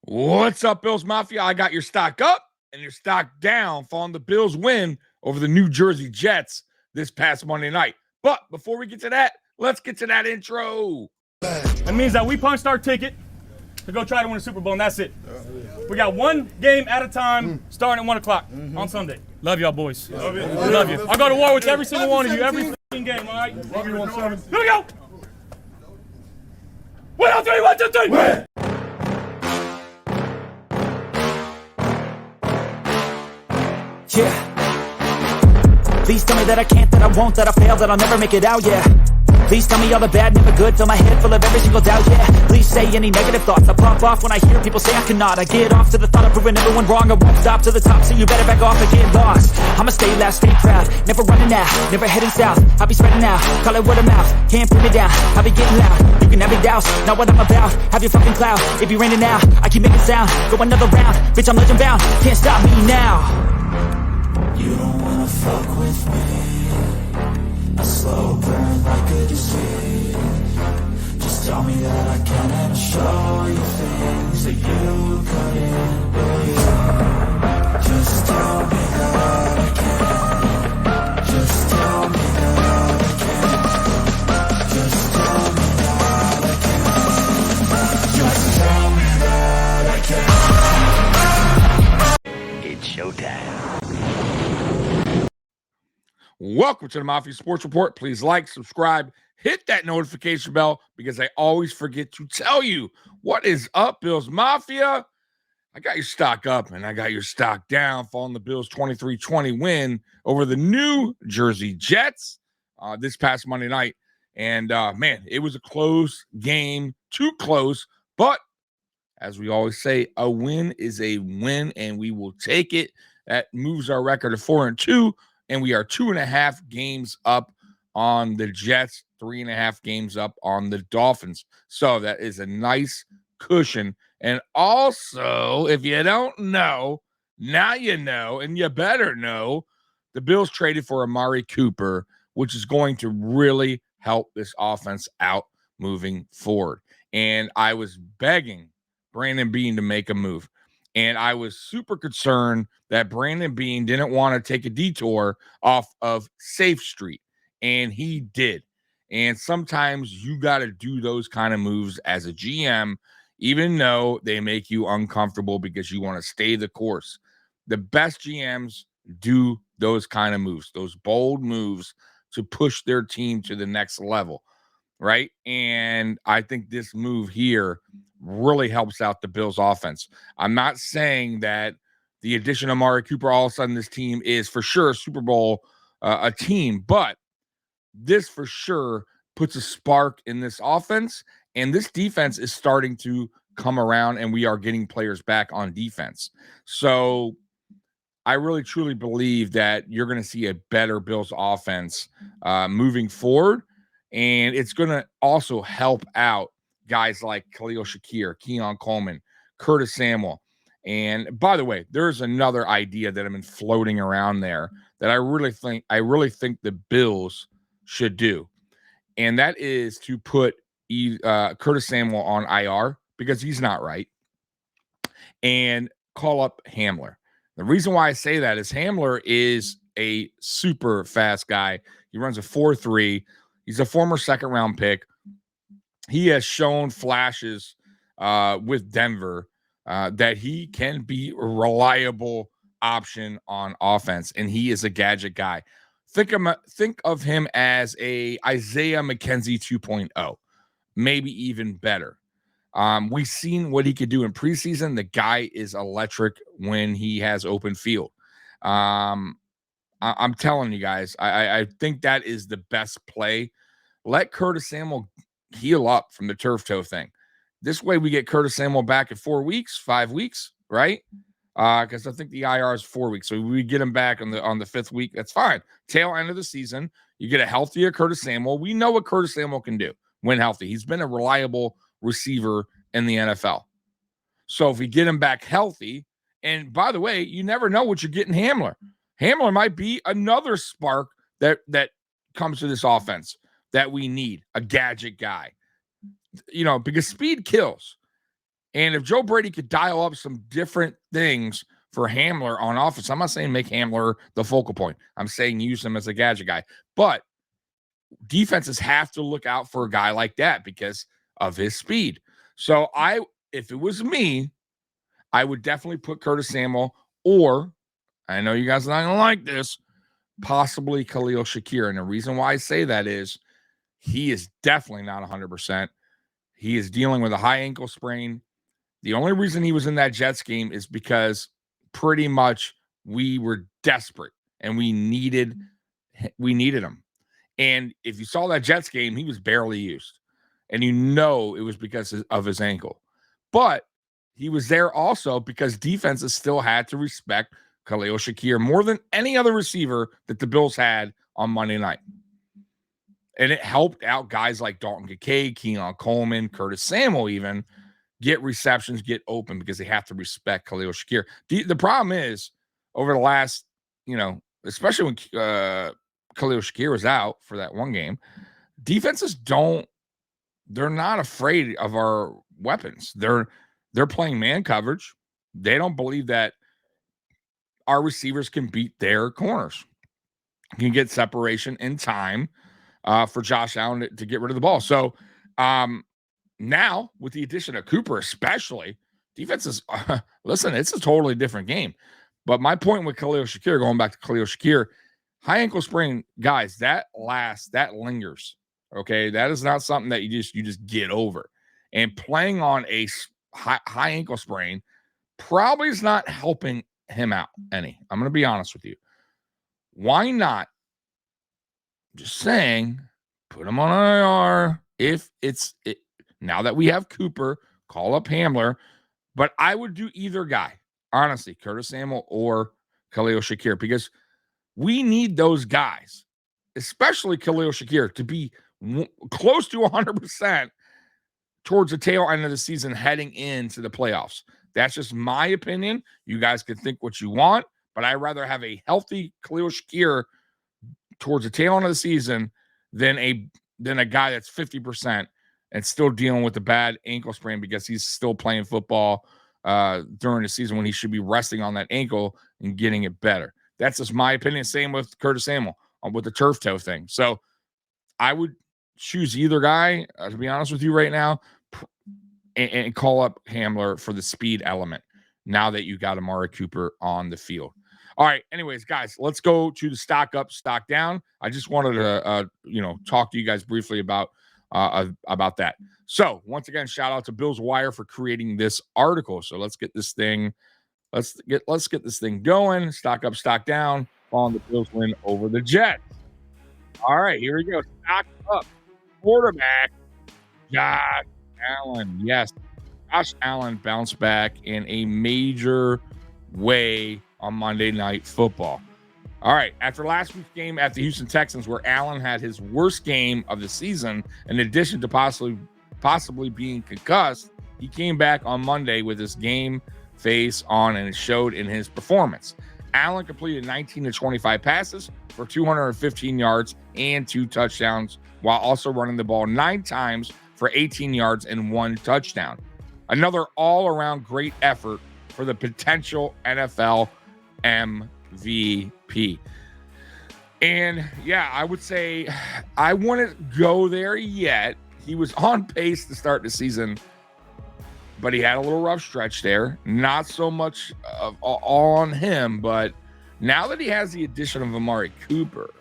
What's up, Bills Mafia? I got your stock up and your stock down following the Bills win over the New Jersey Jets this past Monday night. But before we get to that, let's get to that intro. That means that we punched our ticket to go try to win a Super Bowl, and that's it. We got one game at a time, starting at 1 o'clock on Sunday. Love y'all, boys. Love you. Love you. I'll go to war with every single one of you, every game, all right? Love you, 1-7. Here we go! 1, 2, 3, 1, 2, 3! Win! Yeah. Please tell me that I can't, that I won't, that I fail, that I'll never make it out, yeah. Please tell me all the bad, never good, fill my head full of every single doubt, yeah. Please say any negative thoughts, I pop off when I hear people say I cannot. I get off to the thought of proving everyone wrong, I won't stop to the top, so you better back off and get lost. I'ma stay loud, stay proud, never running out, never heading south. I'll be spreading out, call it word of mouth, can't put me down, I'll be getting loud. You can have your doubts, not what I'm about, have your fucking clout. It be raining now, I keep making sound, go another round, bitch I'm legend bound, can't stop me now. You don't wanna fuck with me, a slow burn like a disease. Just tell me that I can and I'll show you things that you couldn't believe. Just tell me that I can. Just tell me that I can. Just tell me that I can. Just tell me that I can. It's showtime. Welcome to the Mafia Sports Report. Please like, subscribe, hit that notification bell because I always forget to tell you what is up, Bills Mafia. I got your stock up and I got your stock down following the Bills 23-20 win over the New Jersey Jets this past Monday night. And, man, it was a close game, too close. But as we always say, a win is a win, and we will take it. That moves our record to 4-2. And we are 2.5 games up on the Jets, 3.5 games up on the Dolphins. So that is a nice cushion. And also, if you don't know, now you know, and you better know, the Bills traded for Amari Cooper, which is going to really help this offense out moving forward. And I was begging Brandon Beane to make a move. And I was super concerned that Brandon Beane didn't want to take a detour off of Safe Street. And he did. And sometimes you got to do those kind of moves as a GM, even though they make you uncomfortable because you want to stay the course. The best GMs do those kind of moves, those bold moves to push their team to the next level, right? And I think this move here really helps out the Bills offense. I'm not saying that the addition of Amari Cooper, all of a sudden this team is for sure a Super Bowl a team, but this for sure puts a spark in this offense, and this defense is starting to come around, and we are getting players back on defense. So I really truly believe that you're going to see a better Bills offense moving forward, and it's going to also help out guys like Khalil Shakir, Keon Coleman, Curtis Samuel. And by the way, there's another idea that I've been floating around there that I really think the Bills should do. And that is to put Curtis Samuel on IR because he's not right, and call up Hamler. The reason why I say that is Hamler is a super fast guy. He runs a 4.3. He's a former second-round pick. He has shown flashes with Denver that he can be a reliable option on offense, and he is a gadget guy. Think of him as a Isaiah McKenzie 2.0, maybe even better. We've seen what he could do in preseason. The guy is electric when he has open field. I'm telling you guys, I think that is the best play. Let Curtis Samuel heal up from the turf toe thing. This way we get Curtis Samuel back in 4 weeks, 5 weeks, right? Because I think the IR is 4 weeks. So we get him back on the 5th week. That's fine. Tail end of the season, you get a healthier Curtis Samuel. We know what Curtis Samuel can do when healthy. He's been a reliable receiver in the NFL. So if we get him back healthy, and by the way, you never know what you're getting Hamler. Hamler might be another spark that comes to this offense that we need, a gadget guy. Because speed kills. And if Joe Brady could dial up some different things for Hamler on offense, I'm not saying make Hamler the focal point. I'm saying use him as a gadget guy. But defenses have to look out for a guy like that because of his speed. So if it was me, I would definitely put Curtis Samuel, or I know you guys are not going to like this, possibly Khalil Shakir. And the reason why I say that is he is definitely not 100%. He is dealing with a high ankle sprain. The only reason he was in that Jets game is because pretty much we were desperate and we needed him. And if you saw that Jets game, he was barely used. And it was because of his ankle. But he was there also because defenses still had to respect Khalil Shakir more than any other receiver that the Bills had on Monday night. And it helped out guys like Dalton Kincaid, Keon Coleman, Curtis Samuel even get receptions, get open because they have to respect Khalil Shakir. The problem is over the last, especially when Khalil Shakir was out for that one game, defenses they're not afraid of our weapons. They're playing man coverage. They don't believe that our receivers can beat their corners, can get separation in time for Josh Allen to get rid of the ball. So now with the addition of Cooper, especially, defenses, listen, it's a totally different game. But my point with Khalil Shakir, going back to Khalil Shakir, high ankle sprain, guys, that lingers. Okay, that is not something that you just get over. And playing on a high ankle sprain probably is not helping him out any. I'm going to be honest with you. Why not? Just saying, put him on IR if now that we have Cooper, call up Hamler. But I would do either guy, honestly, Curtis Samuel or Khalil Shakir, because we need those guys, especially Khalil Shakir, to be close to 100% towards the tail end of the season heading into the playoffs. That's just my opinion. You guys can think what you want, but I'd rather have a healthy Khalil Shakir towards the tail end of the season than a guy that's 50% and still dealing with the bad ankle sprain because he's still playing football during the season when he should be resting on that ankle and getting it better. That's just my opinion. Same with Curtis Samuel with the turf toe thing. So I would choose either guy, to be honest with you right now, and call up Hamler for the speed element now that you got Amari Cooper on the field. All right. Anyways, guys, let's go to the stock up, stock down. I just wanted to, talk to you guys briefly about that. So once again, shout out to Bills Wire for creating this article. So let's get this thing, let's get this thing going. Stock up, stock down. Following the Bills win over the Jets. All right, here we go. Stock up. Quarterback, Josh Allen. Yes, Josh Allen bounced back in a major way on Monday Night Football. All right, after last week's game at the Houston Texans, where Allen had his worst game of the season, in addition to possibly being concussed, he came back on Monday with his game face on, and it showed in his performance. Allen completed 19 to 25 passes for 215 yards and 2 touchdowns, while also running the ball 9 times for 18 yards and 1 touchdown. Another all-around great effort for the potential NFL MVP. And yeah, I would say I wouldn't go there yet. He was on pace to start the season, but he had a little rough stretch there. Not so much all on him, but now that he has the addition of Amari Cooper,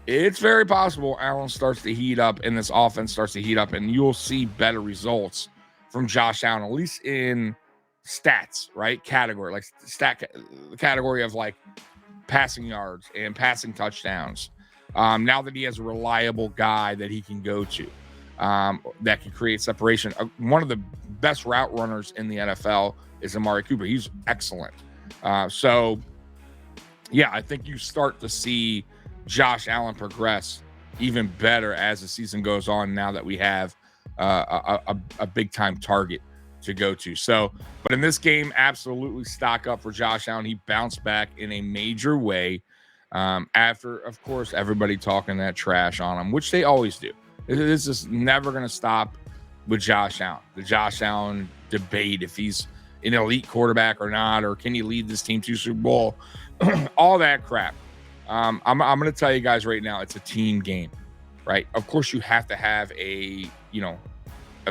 it's very possible Allen starts to heat up and this offense starts to heat up, and you'll see better results from Josh Allen, at least in stats, right? Category, like category of like passing yards and passing touchdowns. Now that he has a reliable guy that he can go to, that can create separation. One of the best route runners in the NFL is Amari Cooper. He's excellent. So yeah, I think you start to see Josh Allen progress even better as the season goes on, now that we have a big time target to go to. So, but in this game, absolutely stock up for Josh Allen. He bounced back in a major way after, of course, everybody talking that trash on him, which they always do. This is never going to stop with Josh Allen. The Josh Allen debate if he's an elite quarterback or not, or can he lead this team to Super Bowl, all that crap. I'm going to tell you guys right now, it's a team game, right? Of course, you have to have a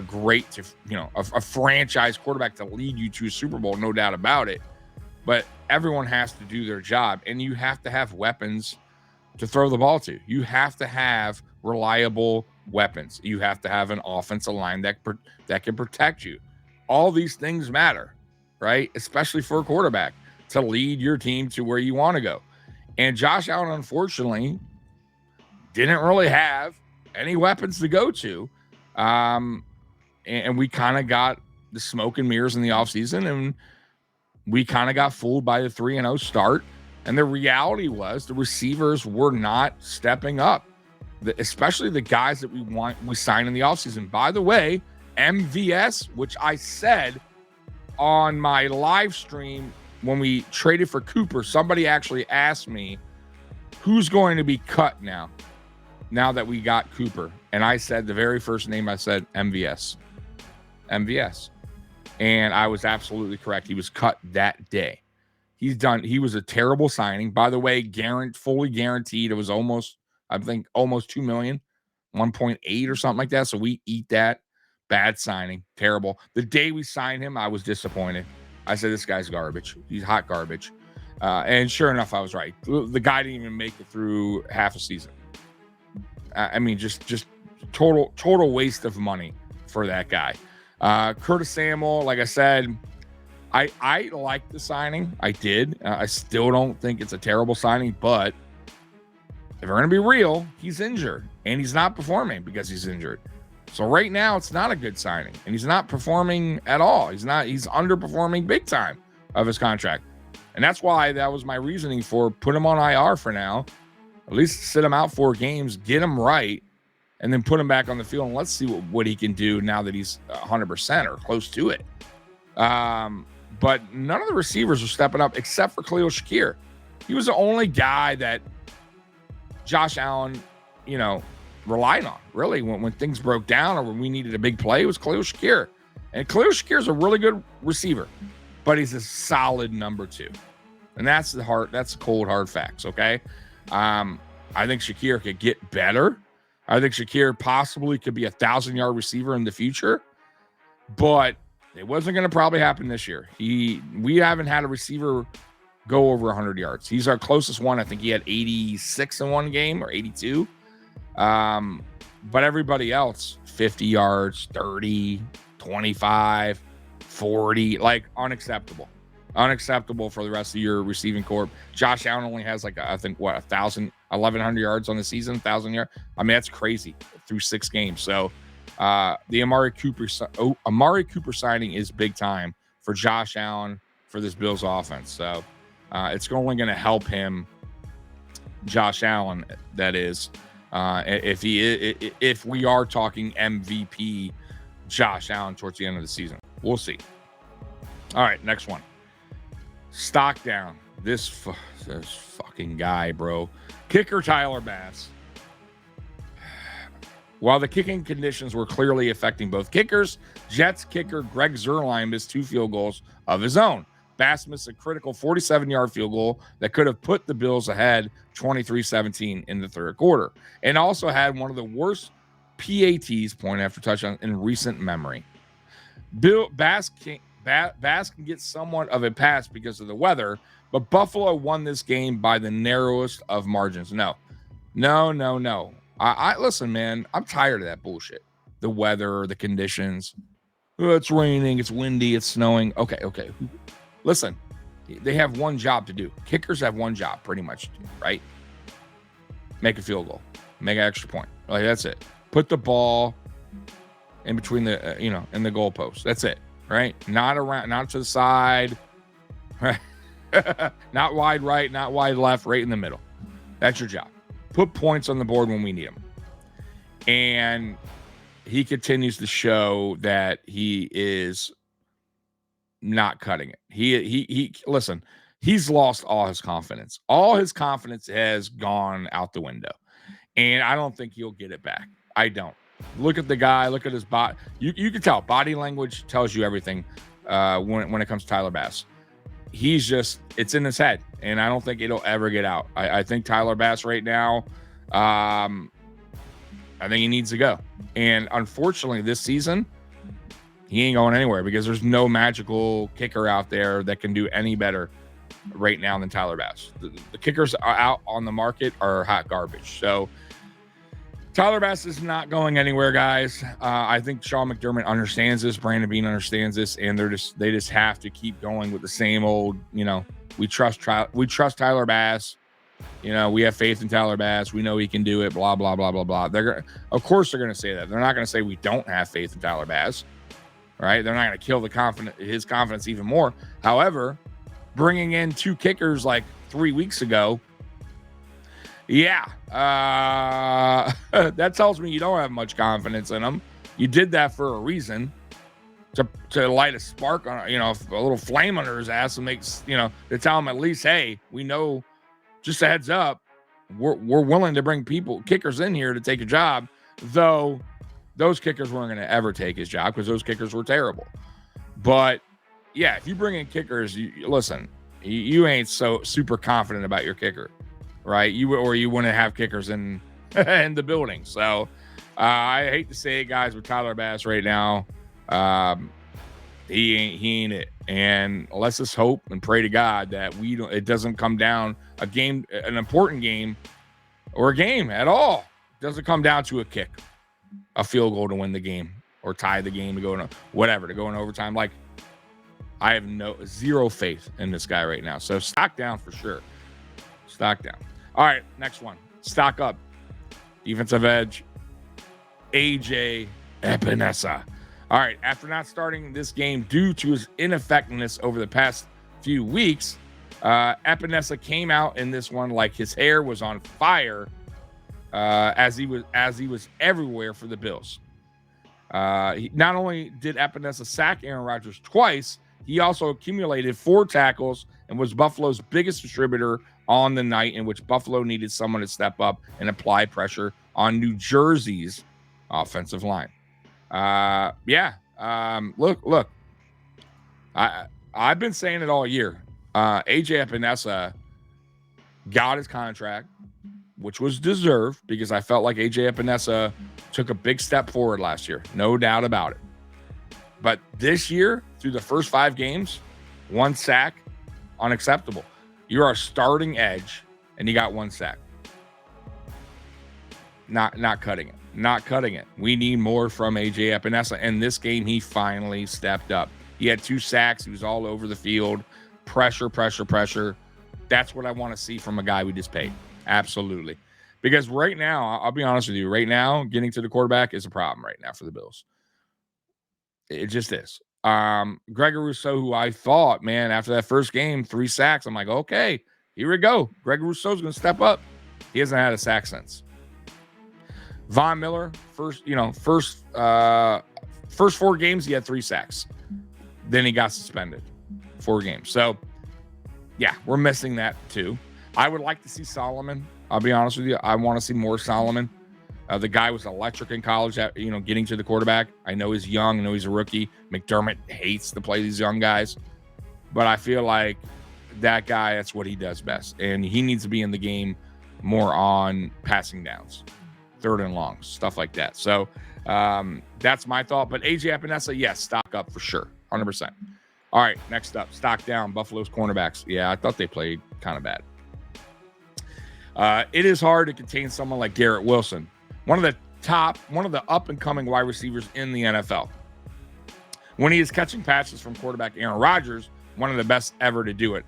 great, a franchise quarterback to lead you to a Super Bowl, no doubt about it. But everyone has to do their job, and you have to have weapons to throw the ball to. You have to have reliable weapons. You have to have an offensive line that can protect you. All these things matter, right? Especially for a quarterback to lead your team to where you want to go. And Josh Allen, unfortunately, didn't really have any weapons to go to. And we kind of got the smoke and mirrors in the offseason, and we kind of got fooled by the 3-0 start. And the reality was the receivers were not stepping up, especially the guys that we signed in the offseason. By the way, MVS, which I said on my live stream when we traded for Cooper, somebody actually asked me, who's going to be cut now that we got Cooper? And I said the very first name I said, MVS. And I was absolutely correct. He was cut that day. He was a terrible signing. By the way, fully guaranteed. It was almost 2 million, 1.8 or something like that. So we eat that. Bad signing. Terrible. The day we signed him, I was disappointed. I said, this guy's garbage. He's hot garbage. And sure enough, I was right. The guy didn't even make it through half a season. I mean, just total waste of money for that guy. Curtis Samuel, like I said, I like the signing. I did. I still don't think it's a terrible signing, but if we're going to be real, he's injured and he's not performing because he's injured. So right now it's not a good signing and he's not performing at all. He's underperforming big time of his contract. And that's why that was my reasoning for put him on IR for now. At least sit him out 4 games, get him right, and then put him back on the field and let's see what he can do now that he's 100% or close to it. But none of the receivers are stepping up except for Khalil Shakir. He was the only guy that Josh Allen, relied on, really, when things broke down or when we needed a big play. It was Khalil Shakir. And Khalil Shakir is a really good receiver, but he's a solid number 2. And that's the cold, hard facts, okay? I think Shakir could get better. I think Shakir possibly could be a 1,000-yard receiver in the future, but it wasn't going to probably happen this year. We haven't had a receiver go over 100 yards. He's our closest one. I think he had 86 in one game or 82. But everybody else, 50 yards, 30, 25, 40, like unacceptable. Unacceptable for the rest of your receiving corps. Josh Allen only has 1,100 yards on the season, 1,000 yards. I mean, that's crazy through 6 games. So the Amari Cooper signing is big time for Josh Allen, for this Bills offense. So it's only going to help him, Josh Allen, that is, if we are talking MVP Josh Allen towards the end of the season. We'll see. All right, next one. Stock down. This fucking guy, bro. Kicker Tyler Bass. While the kicking conditions were clearly affecting both kickers, Jets kicker Greg Zuerlein missed 2 field goals of his own. Bass missed a critical 47-yard field goal that could have put the Bills ahead 23-17 in the third quarter, and also had one of the worst PATs, point after touchdown, in recent memory. Bass can get somewhat of a pass because of the weather, but Buffalo won this game by the narrowest of margins. No. I listen, man, I'm tired of that bullshit. The weather, the conditions. Oh, it's raining, it's windy, it's snowing. Okay. Listen, they have one job to do. Kickers have one job pretty much, right? Make a field goal. Make an extra point. Like, that's it. Put the ball in between the, in the goalpost. That's it, right? Not around, not to the side, right? Not wide right, not wide left, right in the middle. That's your job. Put points on the board when we need them. And he continues to show that he is not cutting it. He listen, he's lost all his confidence. All his confidence has gone out the window. And I don't think he'll get it back. I don't. Look at the guy. Look at his body. You can tell. Body language tells you everything when it comes to Tyler Bass. He's just, it's in his head, and I don't think it'll ever get out. I think Tyler Bass right now, I think he needs to go. And unfortunately, this season, he ain't going anywhere because there's no magical kicker out there that can do any better right now than Tyler Bass. The kickers are out on the market are hot garbage. So Tyler Bass is not going anywhere, guys. I think Sean McDermott understands this. Brandon Beane understands this, and they just have to keep going with the same old. We trust Tyler Bass. We have faith in Tyler Bass. We know he can do it. Blah blah blah blah blah. Of course, they're going to say that. They're not going to say we don't have faith in Tyler Bass, right? They're not going to kill his confidence even more. However, bringing in 2 kickers like 3 weeks ago. Yeah, that tells me you don't have much confidence in him. You did that for a reason, to light a spark on, a little flame under his ass and makes, to tell him at least, hey, we know, just a heads up, we're willing to bring kickers in here to take a job, though those kickers weren't going to ever take his job because those kickers were terrible. But yeah, if you bring in kickers, listen, you ain't so super confident about your kicker. Right, you wouldn't have kickers in the building. So I hate to say it, guys, with Tyler Bass right now, he ain't it. And let's just hope and pray to God that it doesn't come down an important game, or a game at all. It doesn't come down to a kick, a field goal to win the game, or tie the game to go in overtime. Like, I have zero faith in this guy right now. So stock down for sure. Stock down. All right, next one. Stock up. Defensive edge, AJ Epinesa. All right, after not starting this game due to his ineffectiveness over the past few weeks, Epinesa came out in this one like his hair was on fire, as he was everywhere for the Bills. Not only did Epinesa sack Aaron Rodgers twice, he also accumulated 4 tackles and was Buffalo's biggest distributor on the night in which Buffalo needed someone to step up and apply pressure on New Jersey's offensive line. Look. I've been saying it all year. AJ Epinesa got his contract, which was deserved, because I felt like AJ Epinesa took a big step forward last year. No doubt about it. But this year, through the first 5 games, 1 sack, unacceptable. You're our starting edge, and you got 1 sack. Not cutting it. Not cutting it. We need more from AJ Epinesa. And this game, he finally stepped up. He had 2 sacks. He was all over the field. Pressure. That's what I want to see from a guy we just paid. Absolutely. Because right now, I'll be honest with you, right now, getting to the quarterback is a problem right now for the Bills. It just is. Gregory Rousseau, who I thought, man, after that first game, 3 sacks, I'm like, okay, here we go. Gregory Rousseau's going to step up. He hasn't had a sack since. Von Miller, first 4 games, he had 3 sacks. Then he got suspended 4 games. So, yeah, we're missing that too. I would like to see Solomon. I'll be honest with you. I want to see more Solomon. The guy was electric in college, getting to the quarterback. I know he's young. I know he's a rookie. McDermott hates to play these young guys. But I feel like that guy, that's what he does best. And he needs to be in the game more on passing downs, 3rd and longs, stuff like that. So that's my thought. But AJ Epinesa, yes, stock up for sure, 100%. All right, next up, stock down, Buffalo's cornerbacks. Yeah, I thought they played kind of bad. It is hard to contain someone like Garrett Wilson, one of the up-and-coming wide receivers in the NFL. When he is catching passes from quarterback Aaron Rodgers, one of the best ever to do it.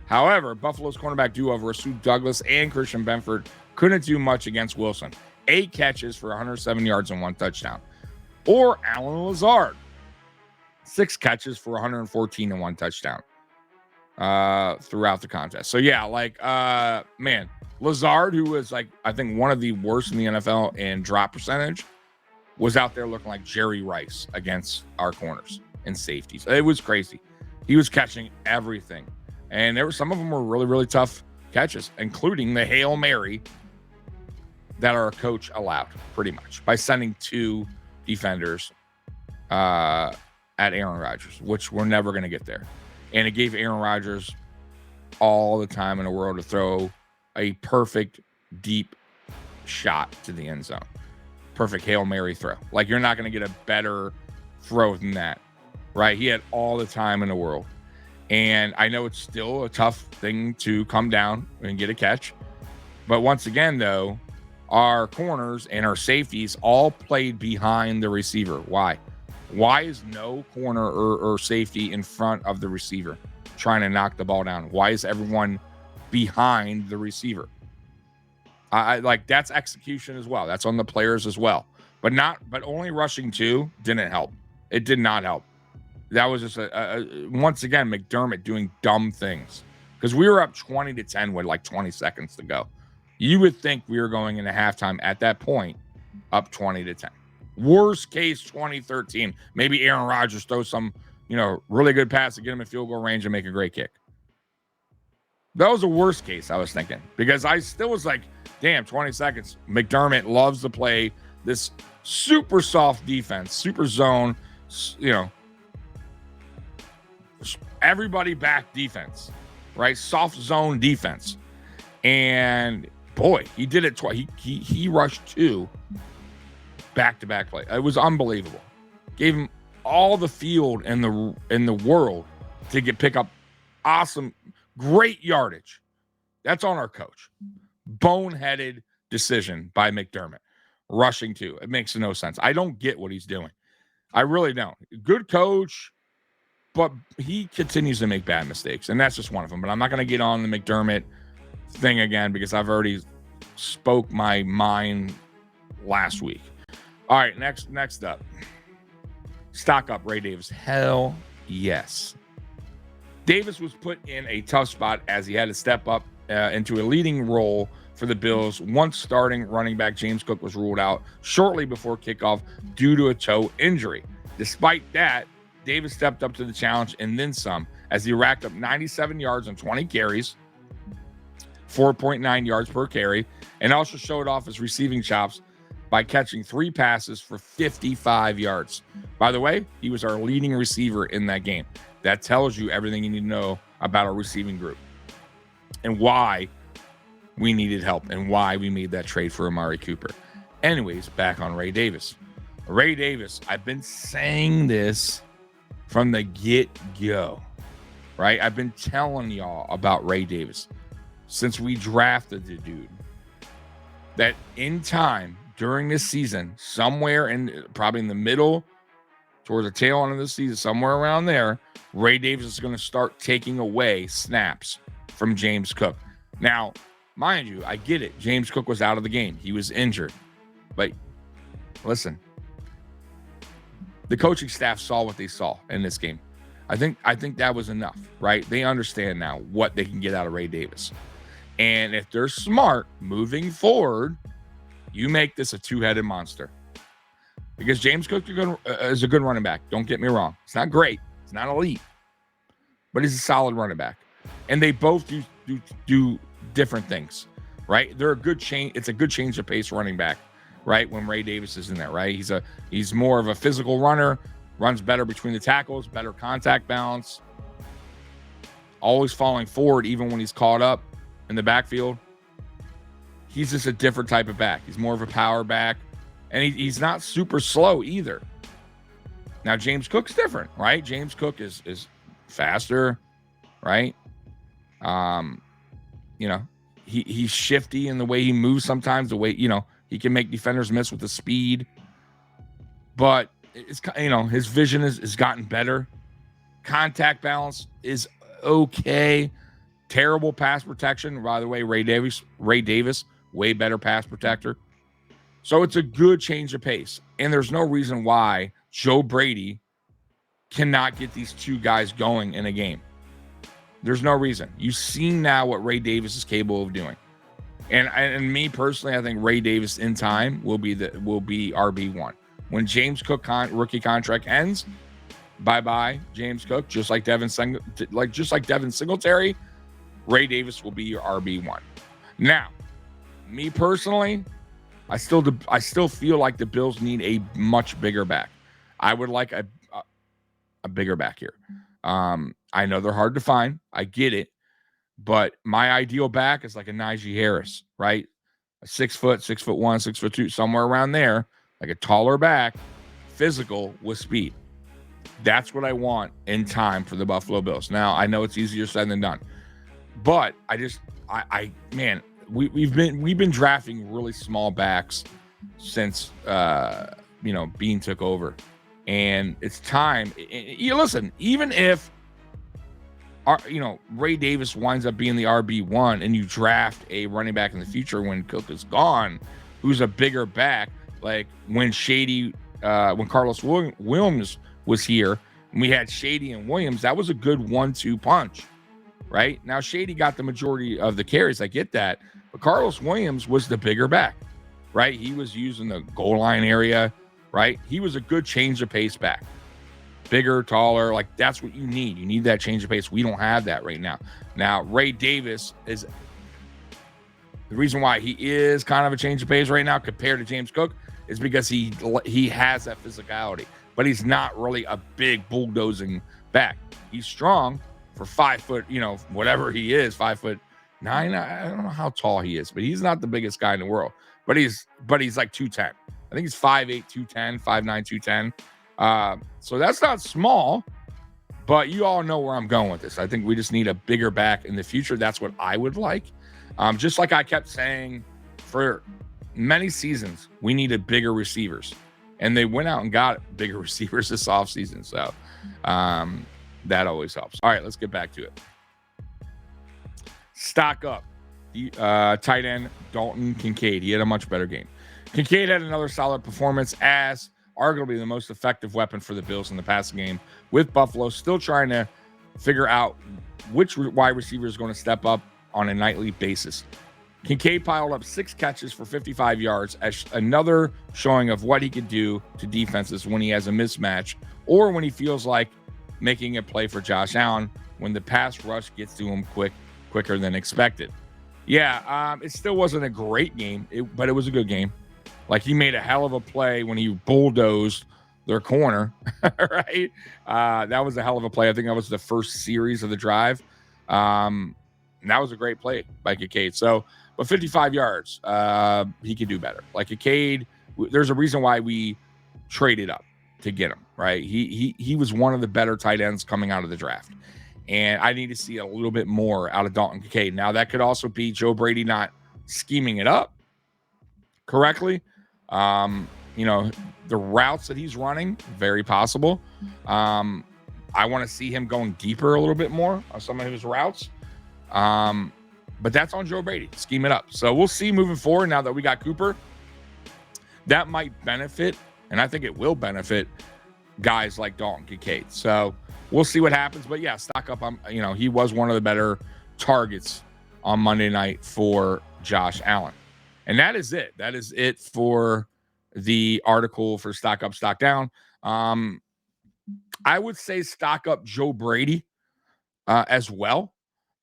However, Buffalo's cornerback duo of Rasul Douglas and Christian Benford couldn't do much against Wilson. 8 catches for 107 yards and 1 touchdown. Or Allen Lazard, 6 catches for 114 and 1 touchdown throughout the contest. So, yeah, man, Lazard, who was, I think one of the worst in the NFL in drop percentage, was out there looking like Jerry Rice against our corners and safeties. It was crazy. He was catching everything. And some of them were really, really tough catches, including the Hail Mary that our coach allowed, pretty much, by sending 2 defenders at Aaron Rodgers, which we're never going to get there. And it gave Aaron Rodgers all the time in the world to throw a perfect deep shot to the end zone. Perfect Hail Mary throw. Like, you're not going to get a better throw than that, right? He had all the time in the world. And I know it's still a tough thing to come down and get a catch. But once again, though, our corners and our safeties all played behind the receiver. Why? Why is no corner or safety in front of the receiver trying to knock the ball down? Why is everyone behind the receiver? I like, that's execution as well. That's on the players as well. But only rushing 2 didn't help. It did not help. That was just once again McDermott doing dumb things, because we were up 20-10 with like 20 seconds to go. You would think we were going into halftime at that point up 20-10. Worst case 2013. Maybe Aaron Rodgers throws some, really good pass to get him in field goal range and make a great kick. That was the worst case, I was thinking, because I still was like, damn, 20 seconds. McDermott loves to play this super soft defense, super zone, everybody back defense, right? Soft zone defense. And boy, he did it twice. He rushed 2 back-to-back play. It was unbelievable. Gave him all the field in the world to pick up awesome, great yardage. That's on our coach. Boneheaded decision by McDermott. Rushing 2. It makes no sense. I don't get what he's doing. I really don't. Good coach, but he continues to make bad mistakes, and that's just one of them. But I'm not going to get on the McDermott thing again, because I've already spoke my mind last week. All right, next up. Stock up Ray Davis. Hell yes. Davis was put in a tough spot as he had to step up into a leading role for the Bills once starting running back James Cook was ruled out shortly before kickoff due to a toe injury. Despite that, Davis stepped up to the challenge and then some, as he racked up 97 yards on 20 carries, 4.9 yards per carry, and also showed off his receiving chops by catching 3 passes for 55 yards. By the way, he was our leading receiver in that game. That tells you everything you need to know about our receiving group and why we needed help and why we made that trade for Amari Cooper. Anyways, back on Ray Davis. Ray Davis, I've been saying this from the get-go, right? I've been telling y'all about Ray Davis since we drafted the dude, that in time during this season, somewhere probably in the middle, towards the tail end of the season, somewhere around there, Ray Davis is going to start taking away snaps from James Cook. Now, mind you, I get it. James Cook was out of the game. He was injured. But listen, the coaching staff saw what they saw in this game. I think that was enough, right? They understand now what they can get out of Ray Davis. And if they're smart moving forward, you make this a 2-headed monster. Because James Cook is a good running back. Don't get me wrong. It's not great. It's not elite. But he's a solid running back. And they both do different things, right? They're a good change. It's a good change of pace running back, right? When Ray Davis is in there, right? He's more of a physical runner, runs better between the tackles, better contact balance, always falling forward even when he's caught up in the backfield. He's just a different type of back. He's more of a power back, and he's not super slow either. Now, James Cook's different, right? James Cook is faster, right? He's shifty in the way he moves sometimes, the way, he can make defenders miss with the speed. But it's, his vision has gotten better. Contact balance is okay. Terrible pass protection. By the way, Ray Davis, way better pass protector. So it's a good change of pace. And there's no reason why Joe Brady cannot get these two guys going in a game. There's no reason. You've seen now what Ray Davis is capable of doing. And me personally, I think Ray Davis in time will be RB1. When James Cook rookie contract ends, bye-bye James Cook, just like Devin Singletary, Ray Davis will be your RB1. Now, me personally, I still feel like the Bills need a much bigger back. I would like a bigger back here. I know they're hard to find. I get it. But my ideal back is like a Najee Harris, right? A 6 foot, 6'1", 6'2", somewhere around there, like a taller back, physical with speed. That's what I want in time for the Buffalo Bills. Now, I know it's easier said than done, but man, we've been drafting really small backs since Bean took over, and it's time. You listen, even if Ray Davis winds up being the RB1 and you draft a running back in the future when Cook is gone, who's a bigger back, like when Carlos Williams was here, and we had Shady and Williams, that was a good 1-2 punch, right? Now, Shady got the majority of the carries, I get that, but Carlos Williams was the bigger back, right? He was using the goal line area, right? He was a good change of pace back. Bigger, taller, like that's what you need. You need that change of pace. We don't have that right now. Now, Ray Davis is the reason why he is kind of a change of pace right now compared to James Cook is because he has that physicality, but he's not really a big bulldozing back. He's strong for 5 foot, whatever he is, 5'9". I don't know how tall he is, but he's not the biggest guy in the world. But he's like 210. I think he's 5'8", 210, 5'9", 210. So that's not small, but you all know where I'm going with this. I think we just need a bigger back in the future. That's what I would like. Just like I kept saying for many seasons, we needed bigger receivers, and they went out and got bigger receivers this offseason. So that always helps. All right, let's get back to it. Stock up. Tight end Dalton Kincaid. He had a much better game. Kincaid had another solid performance as arguably the most effective weapon for the Bills in the passing game, with Buffalo still trying to figure out which wide receiver is going to step up on a nightly basis. Kincaid piled up 6 catches for 55 yards as another showing of what he could do to defenses when he has a mismatch or when he feels like making a play for Josh Allen when the pass rush gets to him quicker than expected. Yeah, it still wasn't a great game, but it was a good game. Like, he made a hell of a play when he bulldozed their corner, right? That was a hell of a play. I think that was the first series of the drive. And that was a great play by Kincaid. So, but 55 yards, he could do better. Like Kincaid, there's a reason why we traded up to get him, right? He was one of the better tight ends coming out of the draft. And I need to see a little bit more out of Dalton Kincaid. Now, that could also be Joe Brady not scheming it up correctly. The routes that he's running, very possible. I want to see him going deeper a little bit more on some of his routes. But that's on Joe Brady. Scheme it up. So we'll see moving forward now that we got Cooper. That might benefit, and I think it will benefit guys like Dalton Kincaid. So we'll see what happens. But yeah, stock up. He was one of the better targets on Monday night for Josh Allen. And that is it. That is it for the article for stock up, stock down. I would say stock up Joe Brady as well.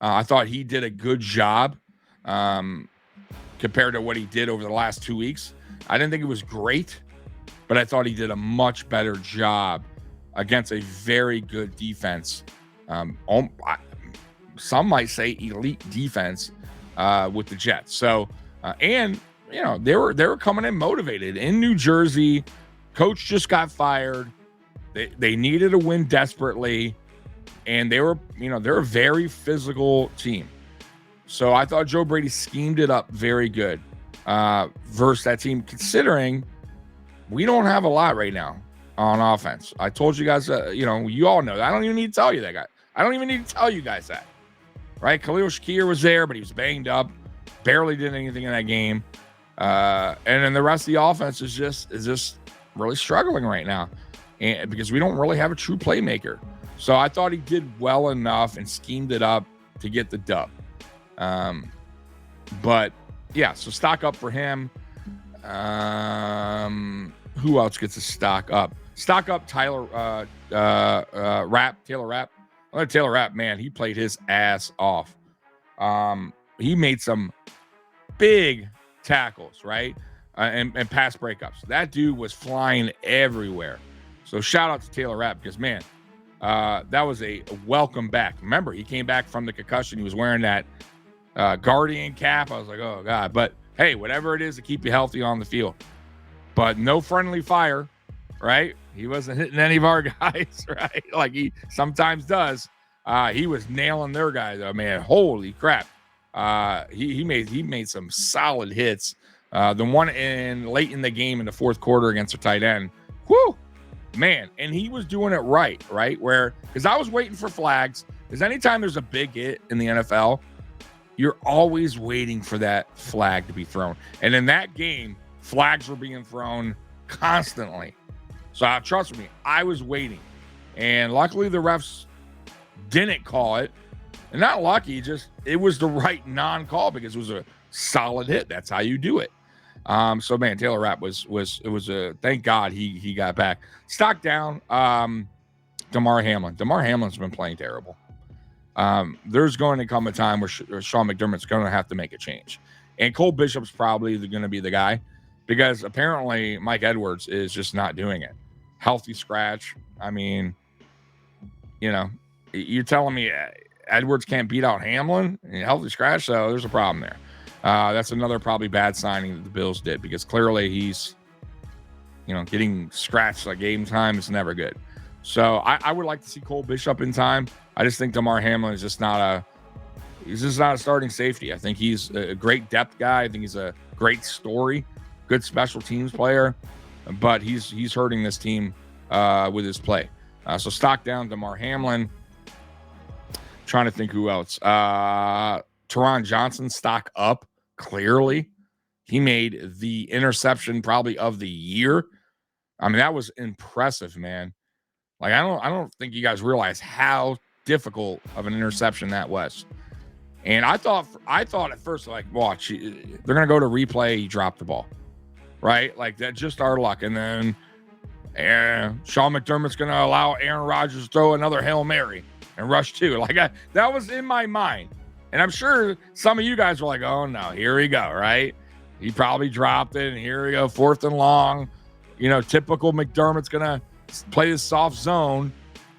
I thought he did a good job compared to what he did over the last 2 weeks. I didn't think it was great, but I thought he did a much better job against a very good defense. Some might say elite defense with the Jets. So, they were coming in motivated in New Jersey. Coach just got fired. They needed a win desperately, and they're a very physical team. So I thought Joe Brady schemed it up very good versus that team, considering we don't have a lot right now on offense. I told you guys, you all know that. I don't even need to tell you that, guy. I don't even need to tell you guys that, right? Khalil Shakir was there, but he was banged up, barely did anything in that game. And then the rest of the offense is just really struggling right now, and because we don't really have a true playmaker. So I thought he did well enough and schemed it up to get the dub. But yeah, so stock up for him. Who else gets a stock up? Stock up Taylor Rapp. Taylor Rapp, man, he played his ass off. He made some big tackles, right? and pass breakups. That dude was flying everywhere. So shout out to Taylor Rapp because, man, that was a welcome back. Remember, he came back from the concussion. He was wearing that Guardian cap. I was like, oh, God. But, hey, whatever it is to keep you healthy on the field. But no friendly fire, right? He wasn't hitting any of our guys, right? Like he sometimes does. He was nailing their guys, though, man. Holy crap. He made some solid hits. The one late in the game in the fourth quarter against a tight end. Whoo! Man, and he was doing it right? Because I was waiting for flags. Because anytime there's a big hit in the NFL, you're always waiting for that flag to be thrown. And in that game, flags were being thrown constantly. So trust me, I was waiting. And luckily the refs didn't call it. And not lucky, just it was the right non-call because it was a solid hit. That's how you do it. So man, Taylor Rapp was a thank God he got back. Stock down. Damar Hamlin. Damar Hamlin's been playing terrible. There's going to come a time where Sean McDermott's going to have to make a change. And Cole Bishop's probably going to be the guy because apparently Mike Edwards is just not doing it. Healthy scratch. I mean, you're telling me Edwards can't beat out Hamlin and healthy scratch, so there's a problem there. That's another probably bad signing that the Bills did because clearly he's, getting scratched like game time is never good. So I would like to see Cole Bishop in time. I just think Damar Hamlin is just not a starting safety. I think he's a great depth guy. I think he's a great story, good special teams player, but he's hurting this team with his play. So stock down Damar Hamlin. Trying to think who else. Teron Johnson stock up. Clearly, he made the interception probably of the year. I mean, that was impressive, man. Like I don't think you guys realize how difficult of an interception that was. And I thought at first, like, watch, they're gonna go to replay. He dropped the ball, right? Like that's just our luck. And then Sean McDermott's gonna allow Aaron Rodgers to throw another Hail Mary and rush two. Like that was in my mind. And I'm sure some of you guys were like, oh, no, here we go, right? He probably dropped it, and here we go, 4th and long. Typical McDermott's going to play this soft zone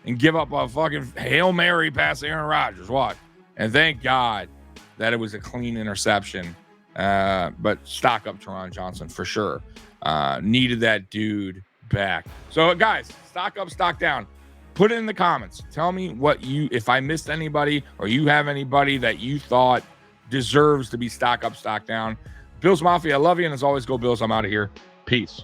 and give up a fucking Hail Mary past Aaron Rodgers. Watch. And thank God that it was a clean interception. But stock up Teron Johnson for sure. Needed that dude back. So, guys, stock up, stock down. Put it in the comments. Tell me if I missed anybody or you have anybody that you thought deserves to be stock up, stock down. Bills Mafia, I love you. And as always, go Bills. I'm out of here. Peace.